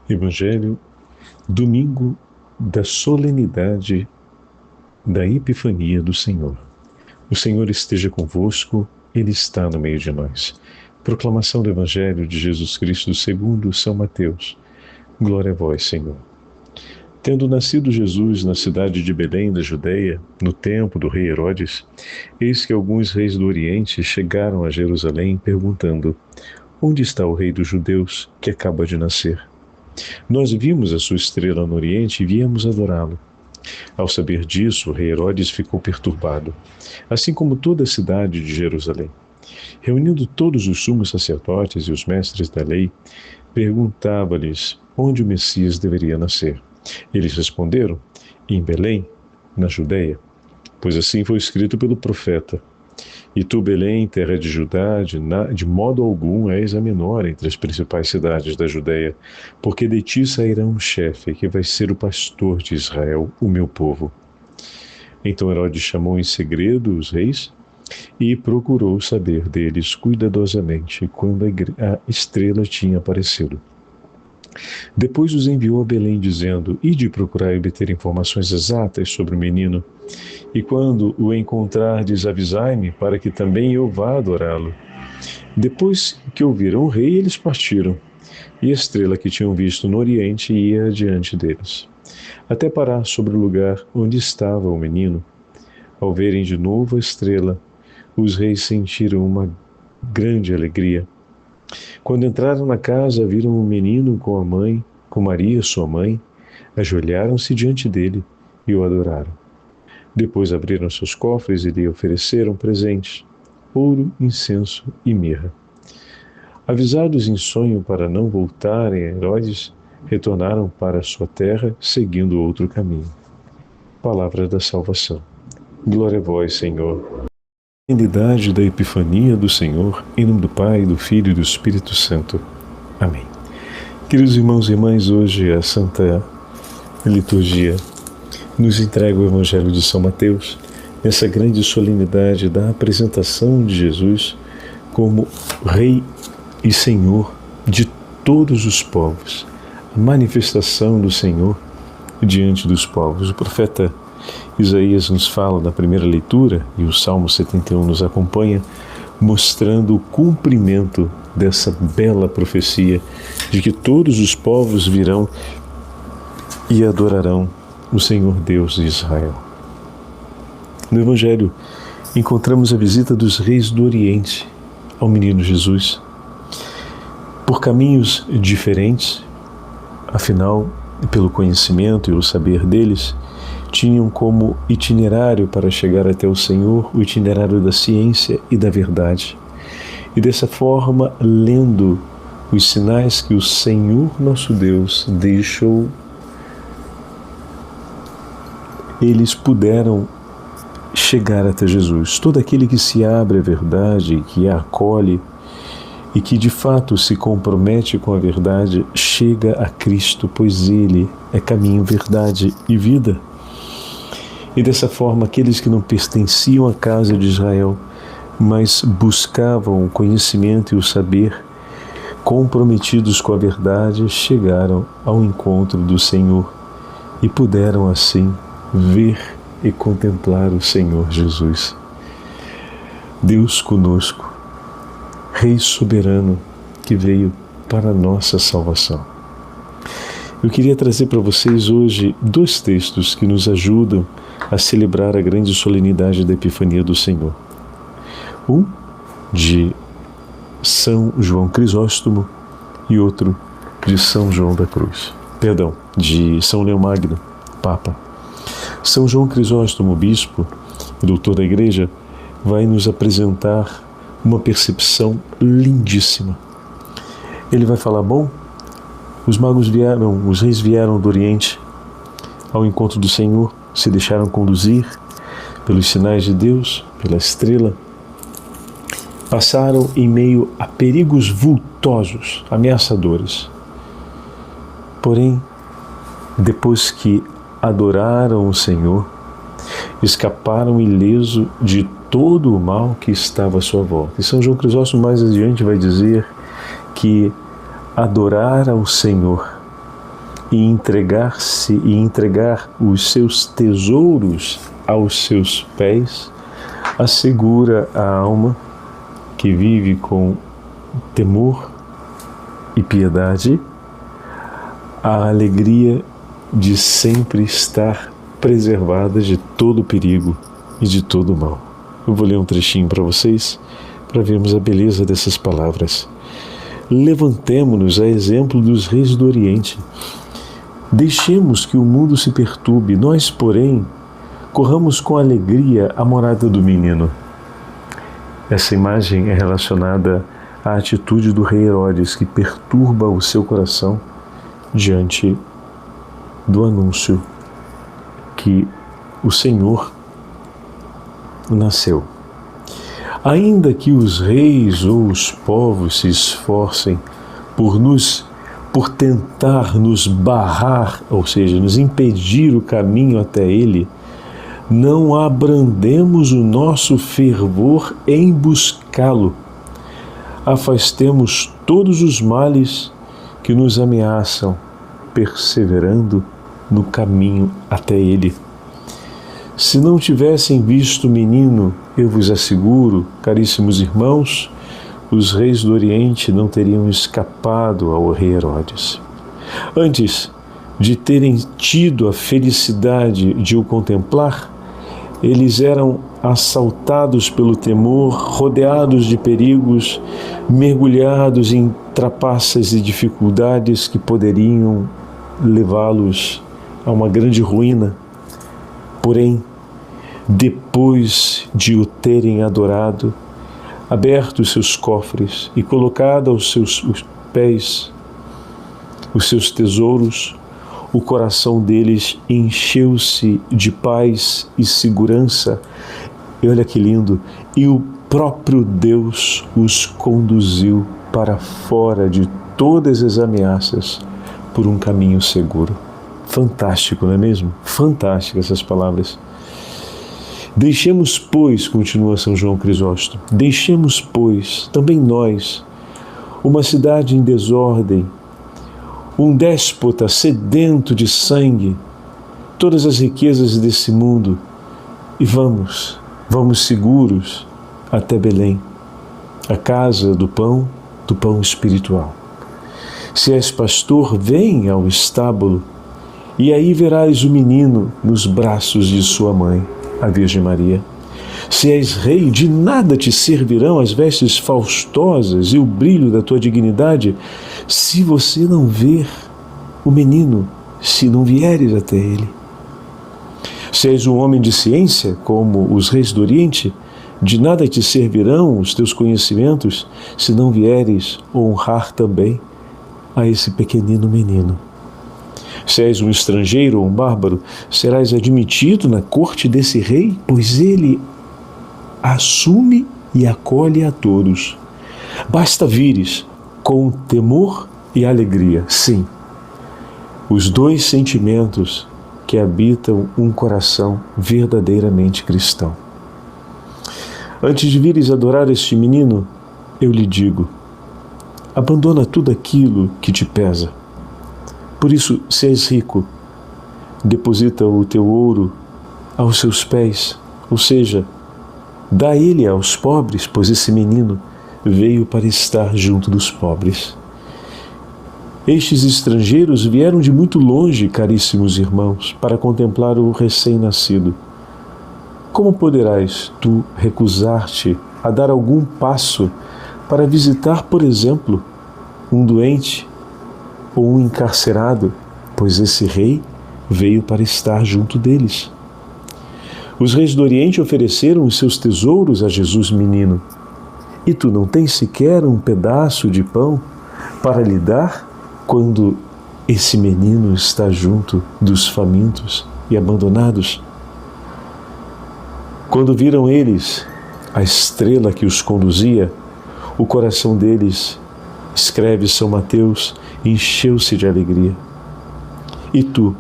Evangelho, domingo da solenidade da Epifania do Senhor. O Senhor esteja convosco, Ele está no meio de nós. Proclamação do Evangelho de Jesus Cristo segundo São Mateus. Glória a vós, Senhor. Tendo nascido Jesus na cidade de Belém, da Judeia, no tempo do rei Herodes, eis que alguns reis do Oriente chegaram a Jerusalém perguntando: onde está o rei dos judeus que acaba de nascer? Nós vimos a sua estrela no Oriente e viemos adorá-lo. Ao saber disso, o rei Herodes ficou perturbado, assim como toda a cidade de Jerusalém. Reunindo todos os sumos sacerdotes e os mestres da lei, perguntava-lhes onde o Messias deveria nascer. Eles responderam: em Belém, na Judeia, pois assim foi escrito pelo profeta: e tu, Belém, terra de Judá, de modo algum és a menor entre as principais cidades da Judeia, porque de ti sairá um chefe que vai ser o pastor de Israel, o meu povo. Então Herodes chamou em segredo os reis e procurou saber deles cuidadosamente quando a estrela tinha aparecido. Depois os enviou a Belém, dizendo: ide procurar e obter informações exatas sobre o menino, e quando o encontrardes, avisai-me, para que também eu vá adorá-lo. Depois que ouviram o rei, eles partiram, e a estrela que tinham visto no Oriente ia adiante deles, até parar sobre o lugar onde estava o menino. Ao verem de novo a estrela, os reis sentiram uma grande alegria. Quando entraram na casa, viram o menino com a mãe, com Maria, sua mãe, ajoelharam-se diante dele e o adoraram. Depois abriram seus cofres e lhe ofereceram presentes: ouro, incenso e mirra. Avisados em sonho para não voltarem a Herodes, retornaram para sua terra, seguindo outro caminho. Palavra da salvação. Glória a vós, Senhor. Solenidade da Epifania do Senhor, em nome do Pai, do Filho e do Espírito Santo. Amém. Queridos irmãos e irmãs, hoje a Santa Liturgia nos entrega o Evangelho de São Mateus, nessa grande solenidade da apresentação de Jesus como Rei e Senhor de todos os povos, a manifestação do Senhor diante dos povos. O profeta Isaías nos fala na primeira leitura, e o Salmo 71 nos acompanha, mostrando o cumprimento dessa bela profecia de que todos os povos virão e adorarão o Senhor Deus de Israel. No Evangelho, encontramos a visita dos reis do Oriente ao menino Jesus, por caminhos diferentes, afinal, pelo conhecimento e o saber deles, tinham como itinerário para chegar até o Senhor o itinerário da ciência e da verdade. E dessa forma, lendo os sinais que o Senhor nosso Deus deixou, eles puderam chegar até Jesus. Todo aquele que se abre à verdade, que a acolhe e que de fato se compromete com a verdade, chega a Cristo, pois Ele é caminho, verdade e vida. E dessa forma, aqueles que não pertenciam à casa de Israel, mas buscavam o conhecimento e o saber, comprometidos com a verdade, chegaram ao encontro do Senhor e puderam assim ver e contemplar o Senhor Jesus. Deus conosco, Rei soberano que veio para a nossa salvação. Eu queria trazer para vocês hoje dois textos que nos ajudam a celebrar a grande solenidade da Epifania do Senhor. Um de São João Crisóstomo e outro de São João da Cruz. Perdão, de São Leão Magno, Papa. São João Crisóstomo, bispo e doutor da Igreja, vai nos apresentar uma percepção lindíssima. Ele vai falar: bom, os reis vieram do Oriente ao encontro do Senhor, se deixaram conduzir pelos sinais de Deus, pela estrela, passaram em meio a perigos vultosos, ameaçadores. Porém, depois que adoraram o Senhor, escaparam ileso de todo o mal que estava à sua volta. E São João Crisóstomo mais adiante vai dizer que adorar ao Senhor e entregar-se e entregar os seus tesouros aos seus pés, assegura a alma que vive com temor e piedade a alegria de sempre estar preservada de todo perigo e de todo mal. Eu vou ler um trechinho para vocês, para vermos a beleza dessas palavras. Levantemo-nos a exemplo dos reis do Oriente. Deixemos que o mundo se perturbe, nós, porém, corramos com alegria à morada do menino. Essa imagem é relacionada à atitude do rei Herodes, que perturba o seu coração diante do anúncio que o Senhor nasceu. Ainda que os reis ou os povos se esforcem por tentar nos barrar, ou seja, nos impedir o caminho até Ele, não abrandemos o nosso fervor em buscá-lo. Afastemos todos os males que nos ameaçam, perseverando no caminho até Ele. Se não tivessem visto o menino, eu vos asseguro, caríssimos irmãos, os reis do Oriente não teriam escapado ao rei Herodes. Antes de terem tido a felicidade de o contemplar, eles eram assaltados pelo temor, rodeados de perigos, mergulhados em trapaças e dificuldades que poderiam levá-los a uma grande ruína. Porém, depois de o terem adorado, aberto os seus cofres e colocado aos seus pés os seus tesouros, o coração deles encheu-se de paz e segurança. E olha que lindo, e o próprio Deus os conduziu para fora de todas as ameaças por um caminho seguro. Fantástico, não é mesmo? Fantásticas essas palavras. Deixemos, pois, continua São João Crisóstomo, deixemos, pois, também nós, uma cidade em desordem, um déspota sedento de sangue, todas as riquezas desse mundo, e vamos seguros até Belém, a casa do pão espiritual. Se és pastor, vem ao estábulo, e aí verás o menino nos braços de sua mãe, a Virgem Maria. Se és rei, de nada te servirão as vestes faustosas e o brilho da tua dignidade, se você não ver o menino, se não vieres até ele. Se és um homem de ciência, como os reis do Oriente, de nada te servirão os teus conhecimentos, se não vieres honrar também a esse pequenino menino. Se és um estrangeiro ou um bárbaro, serás admitido na corte desse rei, pois ele assume e acolhe a todos. Basta vires com temor e alegria, sim, os dois sentimentos que habitam um coração verdadeiramente cristão. Antes de vires adorar este menino, eu lhe digo, abandona tudo aquilo que te pesa. Por isso, se és rico, deposita o teu ouro aos seus pés, ou seja, dá ele aos pobres, pois esse menino veio para estar junto dos pobres. Estes estrangeiros vieram de muito longe, caríssimos irmãos, para contemplar o recém-nascido. Como poderás tu recusar-te a dar algum passo para visitar, por exemplo, um doente ou um encarcerado, pois esse rei veio para estar junto deles? Os reis do Oriente ofereceram os seus tesouros a Jesus menino. E tu não tens sequer um pedaço de pão para lhe dar quando esse menino está junto dos famintos e abandonados? Quando viram eles a estrela que os conduzia, o coração deles, escreve São Mateus, encheu-se de alegria. E tu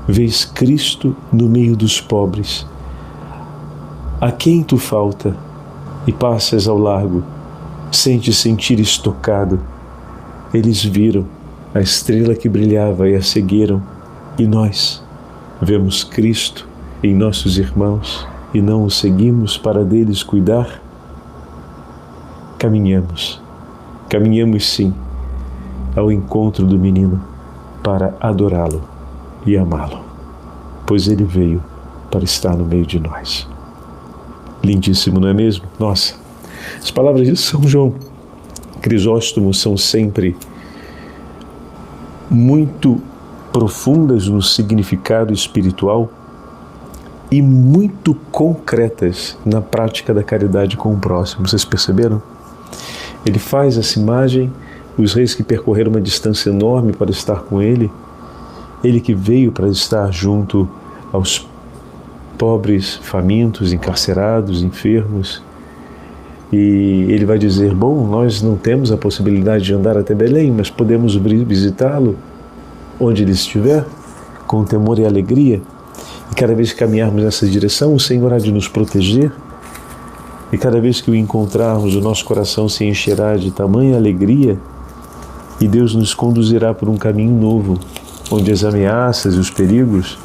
vês Cristo no meio dos pobres. A quem tu falta e passas ao largo, sem te sentires tocado. Eles viram a estrela que brilhava e a seguiram, e nós vemos Cristo em nossos irmãos e não os seguimos para deles cuidar? Caminhamos sim, ao encontro do menino para adorá-lo e amá-lo, pois ele veio para estar no meio de nós. Lindíssimo, não é mesmo? Nossa, as palavras de São João Crisóstomo são sempre muito profundas no significado espiritual e muito concretas na prática da caridade com o próximo. Vocês perceberam? Ele faz essa imagem, os reis que percorreram uma distância enorme para estar com ele que veio para estar junto aos pobres, famintos, encarcerados, enfermos. E ele vai dizer, bom, nós não temos a possibilidade de andar até Belém, mas podemos visitá-lo onde ele estiver, com temor e alegria. E cada vez que caminharmos nessa direção, o Senhor há de nos proteger. E cada vez que o encontrarmos, o nosso coração se encherá de tamanha alegria e Deus nos conduzirá por um caminho novo, onde as ameaças e os perigos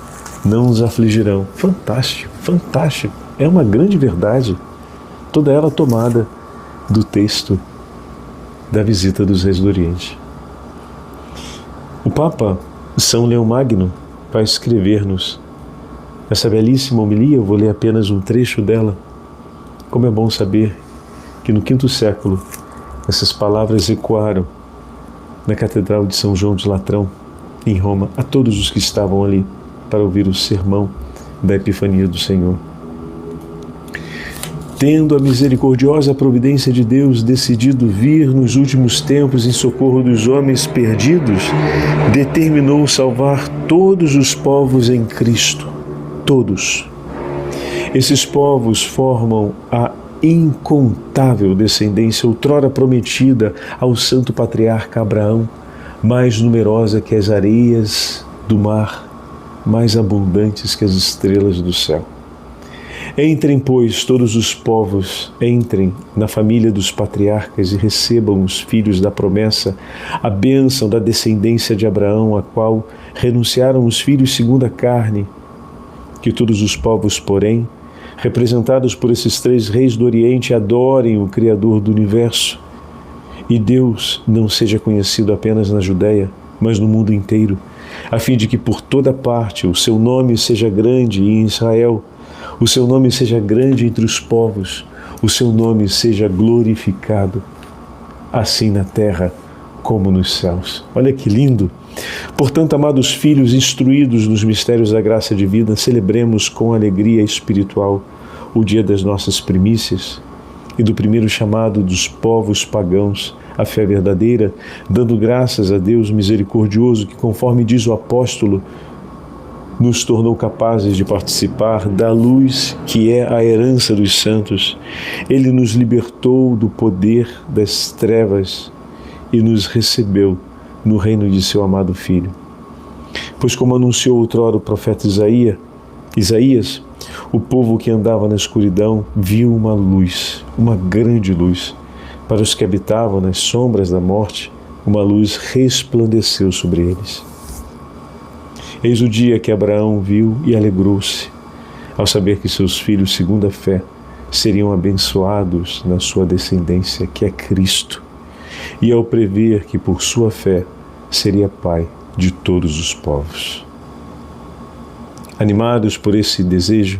não nos afligirão. Fantástico, fantástico. É uma grande verdade. Toda ela tomada do texto da visita dos reis do Oriente. O Papa São Leão Magno vai escrever-nos essa belíssima homilia. Eu vou ler apenas um trecho dela. Como é bom saber que no V século essas palavras ecoaram na Catedral de São João de Latrão, em Roma, a todos os que estavam ali para ouvir o sermão da Epifania do Senhor. Tendo a misericordiosa providência de Deus decidido vir nos últimos tempos em socorro dos homens perdidos, determinou salvar todos os povos em Cristo. Todos. Esses povos formam a incontável descendência outrora prometida ao santo patriarca Abraão, mais numerosa que as areias do mar, mais abundantes que as estrelas do céu. Entrem, pois, todos os povos, entrem na família dos patriarcas e recebam os filhos da promessa, a bênção da descendência de Abraão, a qual renunciaram os filhos segundo a carne. Que todos os povos, porém, representados por esses três reis do Oriente, adorem o Criador do Universo. E Deus não seja conhecido apenas na Judéia, mas no mundo inteiro, a fim de que por toda parte o seu nome seja grande em Israel, o seu nome seja grande entre os povos, o seu nome seja glorificado, assim na terra como nos céus. Olha que lindo! Portanto, amados filhos, instruídos nos mistérios da graça divina, celebremos com alegria espiritual o dia das nossas primícias e do primeiro chamado dos povos pagãos à fé verdadeira, dando graças a Deus misericordioso que, conforme diz o apóstolo, nos tornou capazes de participar da luz que é a herança dos santos. Ele nos libertou do poder das trevas e nos recebeu no reino de seu amado Filho. Pois como anunciou outrora o profeta Isaías, o povo que andava na escuridão viu uma luz, uma grande luz. Para os que habitavam nas sombras da morte, uma luz resplandeceu sobre eles. Eis o dia que Abraão viu e alegrou-se, ao saber que seus filhos, segundo a fé, seriam abençoados na sua descendência, que é Cristo, e ao prever que por sua fé seria pai de todos os povos. Animados por esse desejo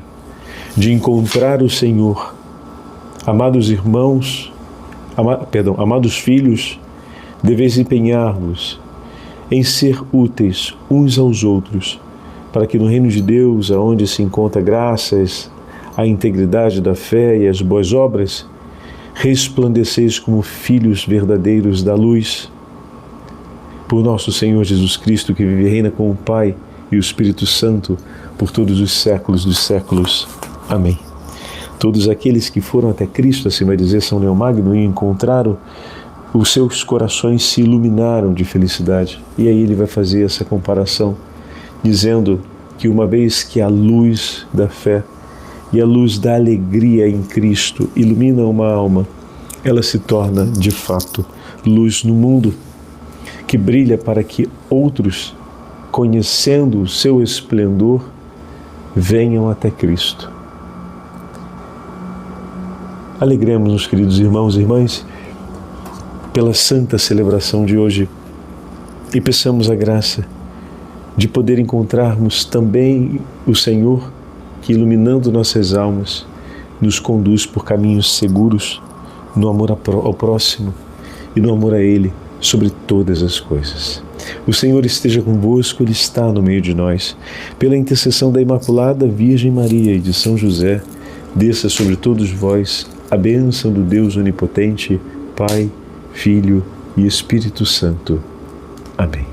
de encontrar o Senhor, amados irmãos, amados filhos, deveis empenhar-vos em ser úteis uns aos outros, para que no reino de Deus, aonde se encontra graças à integridade da fé e às boas obras, resplandeceis como filhos verdadeiros da luz. Por nosso Senhor Jesus Cristo, que vive e reina com o Pai e o Espírito Santo, por todos os séculos dos séculos. Amém. Todos aqueles que foram até Cristo, assim vai dizer São Leão Magno, e encontraram, os seus corações se iluminaram de felicidade. E aí ele vai fazer essa comparação, dizendo que uma vez que a luz da fé e a luz da alegria em Cristo ilumina uma alma, ela se torna, de fato, luz no mundo. que brilha para que outros, conhecendo o seu esplendor, venham até Cristo. Alegremos-nos, queridos irmãos e irmãs, pela santa celebração de hoje e peçamos a graça de poder encontrarmos também o Senhor que, iluminando nossas almas, nos conduz por caminhos seguros no amor ao próximo e no amor a Ele sobre todas as coisas. O Senhor esteja convosco, Ele está no meio de nós. Pela intercessão da Imaculada Virgem Maria e de São José, desça sobre todos vós a bênção do Deus Onipotente, Pai, Filho e Espírito Santo. Amém.